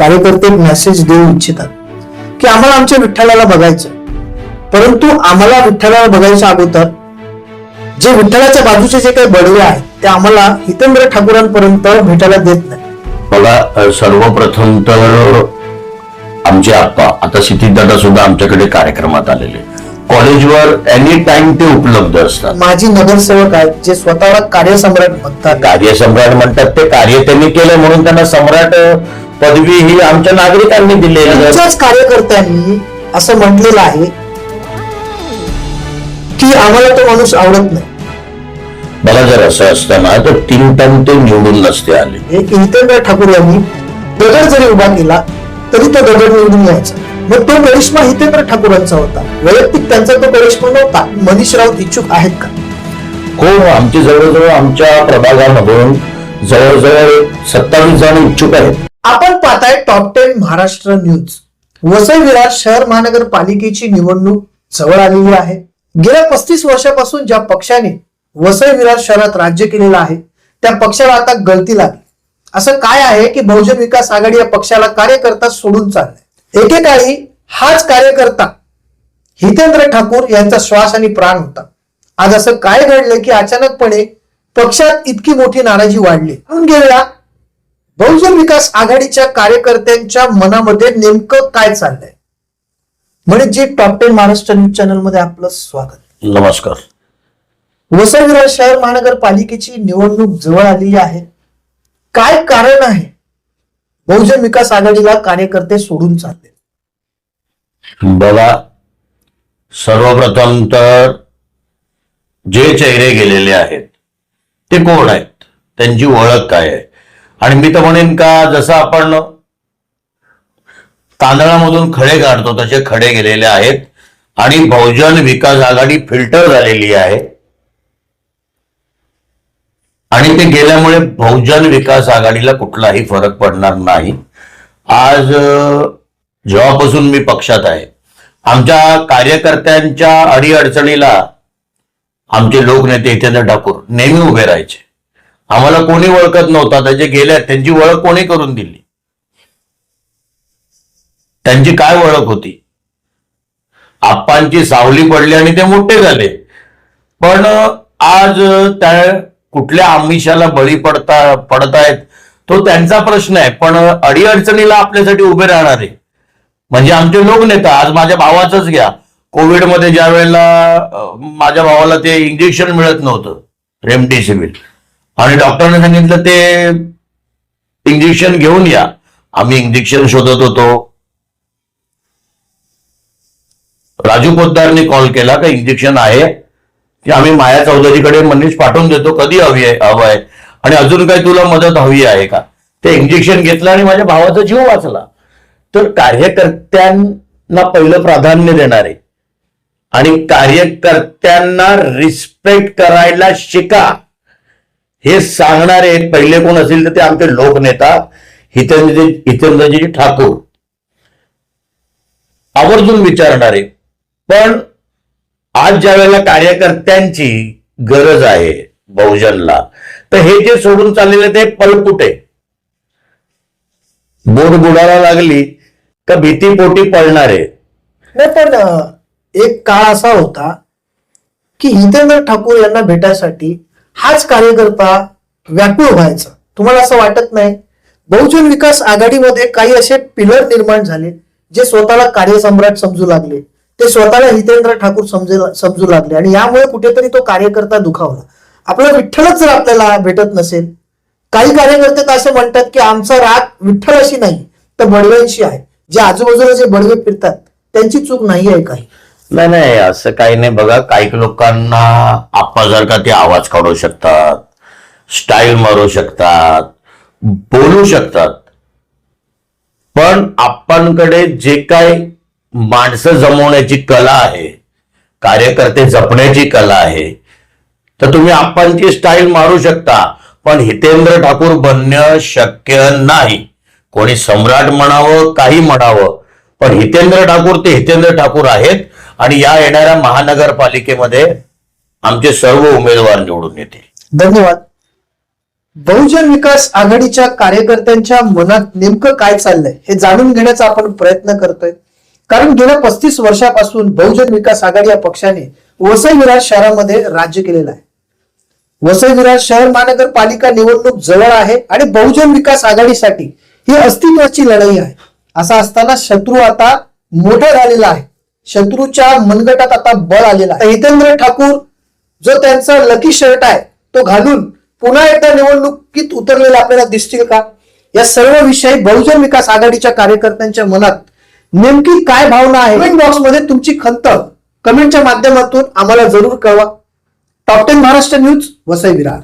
कार्यकर्ते एक मेसेज देऊ इच्छितात की आम्हाला आमच्या विठ्ठलाला बघायचं, परंतु आम्हाला विठ्ठलाला बघायच्या अगोदर जे विठ्ठलाच्या बाजूचे जे काही बडवे आहेत ते आम्हाला हितेंद्र ठाकूरांपर्यंत भेटायला देत नाही. मला सर्वप्रथम तर आमचे आप्पा आता क्षितिजदादा सुद्धा आमच्याकडे कार्यक्रमात आलेले, कॉलेजवर एनी टाइम ते उपलब्ध असतात. माजी नगरसेवक आहेत जे स्वतःला कार्यसम्राट म्हणतात. कार्यसम्राट म्हणतात, ते कार्य त्यांनी केलं म्हणून त्यांना सम्राट पदवी ही आमच्या नागरिकांनी दिलेली. त्यांच्याच कार्यकर्त्यांनी असं म्हटलेलं आहे की आम्हाला तो माणूस आवडत नाही. मला जर असं असतं ना तर 3 टर्म ते निवडून नसते आले. एक हितेंद्र ठाकूर यांनी दगड जरी उभा केला तरी तो दगड निवडून यायचा. मग तो करिश्मा हितेंद्र ठाकूरांचा होता, वैयक्तिक त्यांचा तो करिश्मा नव्हता. मनीष राऊत इच्छुक आहेत का? हो, आमची जवळजवळ आमच्या प्रभागामधून जवळजवळ 27 जण इच्छुक आहेत. आपण पाहताय टॉप 10 महाराष्ट्र न्यूज. वसई विरार शहर महानगरपालिकेची निवडणूक जवळ आलेली आहे. गेल्या 35 वर्षापासून ज्या पक्षाने वसई विरार शहरात राज्य केलेलं आहे त्या पक्षाला आता गळती लागली. असं काय आहे की बहुजन विकास आघाडी या पक्षाला कार्यकर्ता सोडून चाललाय. एकेकाळी हाच कार्यकर्ता हितेंद्र ठाकूर यांचा श्वास आणि प्राण होता. आज असं काय घडलं की अचानकपणे पक्षात इतकी मोठी नाराजी वाढली. म्हणून गेल्या बहुजन विकास आघाडीच्या कार्यकर्त्यांच्या मनामध्ये नेमकं काय चाललंय? म्हणजे टॉप 10 महाराष्ट्र न्यूज चॅनल मध्ये आपलं स्वागत. नमस्कार. वसई विरार शहर महानगरपालिकेची निवडणूक जवळ आलेली आहे. काय कारण आहे बहुजन विकास आघाडीला कार्यकर्ते सोडून चालले? बघा, सर्वप्रथम तर जे चेहरे गेलेले आहेत ते कोण आहेत, त्यांची ओळख काय आहे? आणि मी तर म्हणेन का जसं आपण तांदळामधून खडे काढतो तसे खडे गेलेले आहेत आणि बहुजन विकास आघाडी फिल्टर झालेली आहे. आणि ते गेल्यामुळे बहुजन विकास आघाडीला कुठलाही फरक पडणार नाही. आज जेव्हापासून मी पक्षात आहे, आमच्या कार्यकर्त्यांच्या अडीअडचणीला आमचे लोकनेते हितेंद्र ठाकूर नेहमी उभे राहायचे. आम्हाला कोणी ओळखत नव्हता, त्याचे गेल्यात त्यांची ओळख कोणी करून दिली? त्यांची काय ओळख होती? आप्पांची सावली पडली आणि ते मोठे झाले. पण आज त्या कुठल्या आमिषाला बळी पडत आहेत तो त्यांचा प्रश्न आहे. पण अडीअडचणीला आपल्यासाठी उभे राहणारे म्हणजे आमचे लोकनेता. आज माझ्या भावाचंच घ्या, कोविडमध्ये ज्या वेळेला माझ्या भावाला ते इंजेक्शन मिळत नव्हतं रेमडेसिवीर, आणि डॉक्टरने सांगितलं ते इंजेक्शन घेऊन या. आम्ही इंजेक्शन शोधत होतो. राजू पोद्दारने कॉल केला का इंजेक्शन आहे की आम्ही माया चौधरीकडे मनीष पाठवून देतो, कधी हवं आहे आणि अजून काही तुला मदत हवी आहे का? ते इंजेक्शन घेतलं आणि माझ्या भावाचा जीव वाचला. तर कार्यकर्त्यांना पहिलं प्राधान्य देणारे आणि कार्यकर्त्यांना रिस्पेक्ट करायला शिका हे सांगणारे पहिले कोण असेल तर ते आमचे लोकनेता हितेंद्रजी ठाकूर. आवर्जून विचारणारे. पण आज ज्या वेळेला कार्यकर्त्यांची गरज आहे बहुजनला, तर हे जे सोडून चाललेले ते पळपुटे. बोट बुडायला लागली का भीतीपोटी पळणारे. नाही, पण एक काळ असा होता की हितेंद्र ठाकूर यांना भेटायसाठी हाच कार्यकर्ता व्याकुळ व्हायचा. तुम्हाला असं वाटत नाही? बहुजन विकास आघाडीमध्ये काही असे पिलर निर्माण झाले जे स्वतःला कार्यसम्राट समजू लागले, ते स्वतःला हितेंद्र ठाकूर समजू लागले आणि यामुळे कुठेतरी तो कार्यकर्ता दुखावला. आपला विठ्ठलच जर आपल्याला भेटत नसेल, काही कार्यकर्ते तर असं म्हणतात की आमचा राग विठ्ठलाशी नाही तर बडव्यांशी आहे. जे आजूबाजूला जे बडवे फिरतात त्यांची चूक नाही आहे काही? नाही, असं काही नाही. बघा, काही लोकांना आप्पासारखा ते आवाज काढू शकतात, स्टाईल मारू शकतात, बोलू शकतात. पण आप्पांकडे जे काय माणसं जमवण्याची कला आहे, कार्यकर्ते जपण्याची कला आहे, तर तुम्ही आप्पांची स्टाईल मारू शकता पण हितेंद्र ठाकूर बनणं शक्य नाही. कोणी सम्राट म्हणावं, काही म्हणावं, पण हितेंद्र ठाकूर ते हितेंद्र ठाकूर आहेत. आणि या येणाऱ्या महानगरपालिकेमध्ये आमचे सर्व उमेदवार निवडून येतील. धन्यवाद. बहुजन विकास आघाडीच्या कार्यकर्त्यांच्या मनात नेमकं काय चाललंय हे जाणून घेण्याचा आपण प्रयत्न करतोय. कारण गेल्या 35 वर्षापासून बहुजन विकास आघाडी या पक्षाने वसई विरार शहरामध्ये राज्य केलेलं आहे. वसई विरार शहर महानगरपालिका निवडणूक जवळ आहे आणि बहुजन विकास आघाडीसाठी ही अस्तित्वाची लढाई आहे. असं असताना शत्रू आता मोठा झालेला आहे. शत्रूच्या मनगटात आता बळ आलेला आहे. हितेंद्र ठाकूर जो त्यांचा लकी शर्ट आहे तो घालून पुन्हा एकदा निवडणुकीत उतरलेले आपल्याला दिसतील का? या सर्व विषयी बहुजन विकास आघाडीच्या कार्यकर्त्यांच्या मनात नेमकी काय भावना आहे, कमेंट बॉक्स मध्ये तुमची खंत कमेंटच्या माध्यमातून आम्हाला जरूर कळवा. Top 10 Maharashtra news, Vasai Virar.